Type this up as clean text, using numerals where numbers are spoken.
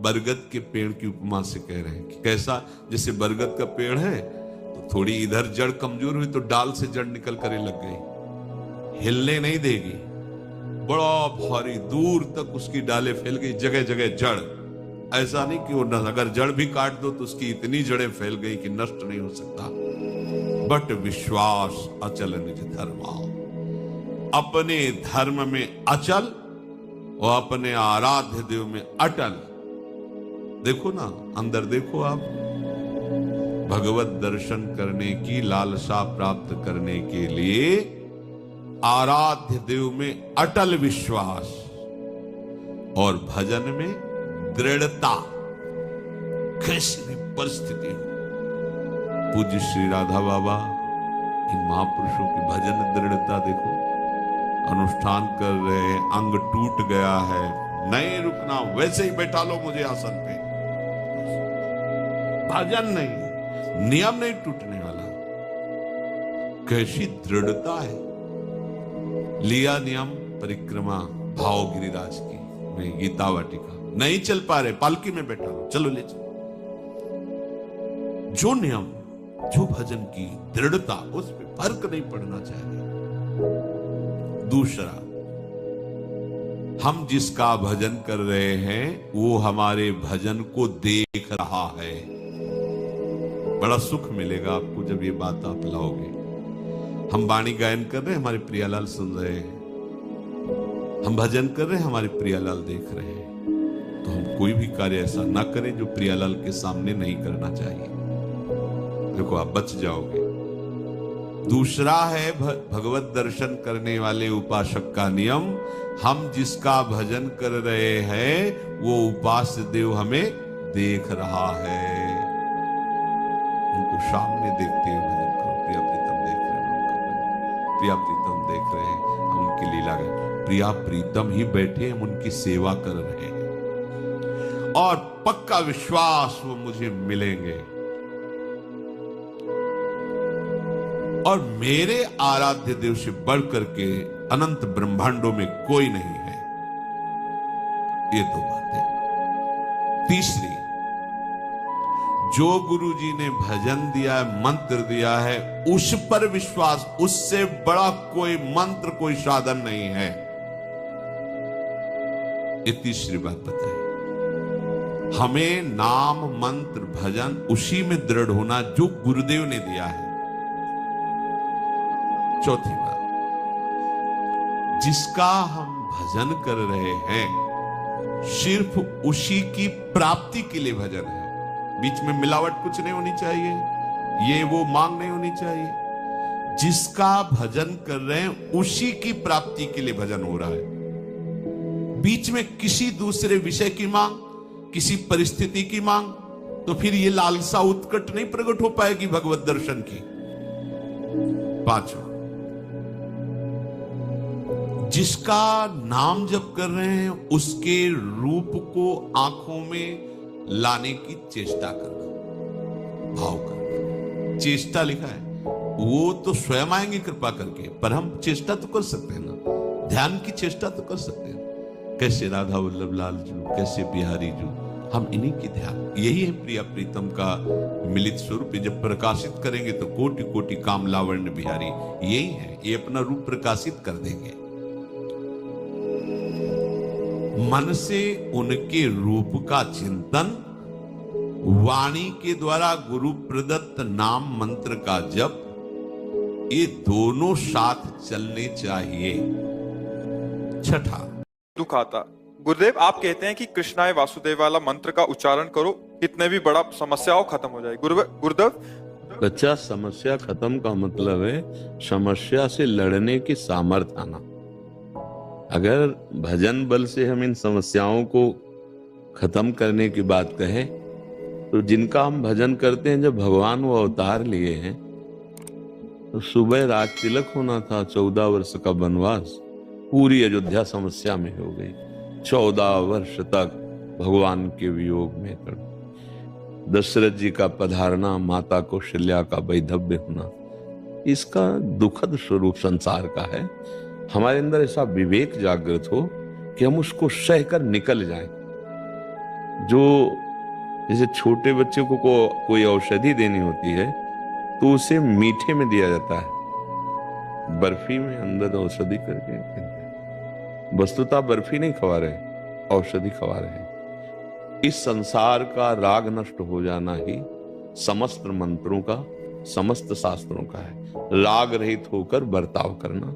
बरगद के पेड़ की उपमा से कह रहे हैं कि कैसा, जैसे बरगद का पेड़ है तो थोड़ी इधर जड़ कमजोर हुई तो डाल से जड़ निकल कर लग गई, हिलने नहीं देगी, बड़ा भारी दूर तक उसकी डालें फैल गई, जगह जगह जड़। ऐसा नहीं कि वो अगर जड़ भी काट दो तो उसकी इतनी जड़ें फैल गई कि नष्ट नहीं हो सकता। बट विश्वास अचल निज धर्मा, अपने धर्म में अचल और अपने आराध्य देव में अटल। देखो ना, अंदर देखो आप, भगवत दर्शन करने की लालसा प्राप्त करने के लिए आराध्य देव में अटल विश्वास और भजन में दृढ़ता। कैसी भी परिस्थिति हो, पूज्य श्री राधा बाबा इन महापुरुषों की भजन दृढ़ता देखो, अनुष्ठान कर रहे, अंग टूट गया है, नहीं रुकना, वैसे ही बैठा लो मुझे आसन पे, भजन नहीं, नियम नहीं टूटने वाला। कैसी दृढ़ता है। लिया नियम परिक्रमा भाव गिरिराज की में गीता वाटिका, नहीं चल पा रहे, पालकी में बैठा लो, चलो ले चलो। जो नियम, जो भजन की दृढ़ता, उस पर फर्क नहीं पड़ना चाहिए। दूसरा, हम जिसका भजन कर रहे हैं वो हमारे भजन को देख रहा है। बड़ा सुख मिलेगा आपको जब ये बात आप लाओगे। हम वाणी गायन कर रहे हैं, हमारे प्रियालाल सुन रहे हैं, हम भजन कर रहे हैं, हमारे प्रियालाल देख रहे हैं, तो हम कोई भी कार्य ऐसा ना करें जो प्रियालाल के सामने नहीं करना चाहिए। देखो आप बच जाओगे। दूसरा है भगवत दर्शन करने वाले उपासक का नियम, हम जिसका भजन कर रहे हैं वो उपास्य देव हमें देख रहा है। उनको सामने देखते हुए भजन करो। प्रिया प्रीतम देख रहे हैं, प्रिया प्रीतम देख रहे हैं, हम उनकी लीला गए, प्रिया प्रीतम ही बैठे, हम उनकी सेवा कर रहे हैं और पक्का विश्वास वो मुझे मिलेंगे। और मेरे आराध्य देव से बढ़ करके अनंत ब्रह्मांडों में कोई नहीं है। ये दो बातें। तीसरी, जो गुरु जी ने भजन दिया है, मंत्र दिया है, उस पर विश्वास, उससे बड़ा कोई मंत्र, कोई साधन नहीं है। ये तीसरी बात बताई। हमें नाम मंत्र भजन उसी में दृढ़ होना जो गुरुदेव ने दिया है। चौथी बात, जिसका हम भजन कर रहे हैं सिर्फ उसी की प्राप्ति के लिए भजन है। बीच में मिलावट कुछ नहीं होनी चाहिए, ये वो मांग नहीं होनी चाहिए। जिसका भजन कर रहे हैं उसी की प्राप्ति के लिए भजन हो रहा है। बीच में किसी दूसरे विषय की मांग, किसी परिस्थिति की मांग, तो फिर ये लालसा उत्कट नहीं प्रकट हो पाएगी भगवत दर्शन की। पांचवा, जिसका नाम जप कर रहे हैं उसके रूप को आंखों में लाने की चेष्टा करना, भाव करना। चेष्टा लिखा है, वो तो स्वयं आएंगे कृपा करके, पर हम चेष्टा तो कर सकते हैं ना, ध्यान की चेष्टा तो कर सकते हैं। कैसे राधा वल्लभ लाल जू, कैसे बिहारी जू, हम इन्हीं की ध्यान। यही है प्रिया प्रीतम का मिलित स्वरूप। जब प्रकाशित करेंगे तो कोटि कोटि काम लावण्य बिहारी, यही है, ये अपना रूप प्रकाशित कर देंगे। मन से उनके रूप का चिंतन, वाणी के द्वारा गुरु प्रदत्त नाम मंत्र का जप, ये दोनों साथ चलने चाहिए। छठा, दुख आता। गुरुदेव आप कहते हैं कि कृष्णाय वासुदेव वाला मंत्र का उच्चारण करो, कितने भी बड़ा समस्या हो खत्म हो जाए। गुरुदेव बच्चा, समस्या खत्म का मतलब है समस्या से लड़ने की सामर्थ्य आना। अगर भजन बल से हम इन समस्याओं को खत्म करने की बात कहें तो जिनका हम भजन करते हैं, जब भगवान वो अवतार लिए हैं तो सुबह रात तिलक होना था, 14 वर्ष का वनवास, पूरी अयोध्या समस्या में हो गई। 14 वर्ष तक भगवान के वियोग में दशरथ जी का पधारना, माता कौशल्या का वैधव्य होना, इसका दुखद स्वरूप संसार का है। हमारे अंदर ऐसा विवेक जागृत हो कि हम उसको सहकर निकल जाएं। जो जैसे छोटे बच्चे को कोई औषधि देनी होती है तो उसे मीठे में दिया जाता है, बर्फी में अंदर औषधि करके देते हैं। वस्तुतः बर्फी नहीं खवा रहे, औषधि खवा रहे हैं। इस संसार का राग नष्ट हो जाना ही समस्त मंत्रों का, समस्त शास्त्रों का है। राग रहित होकर बर्ताव करना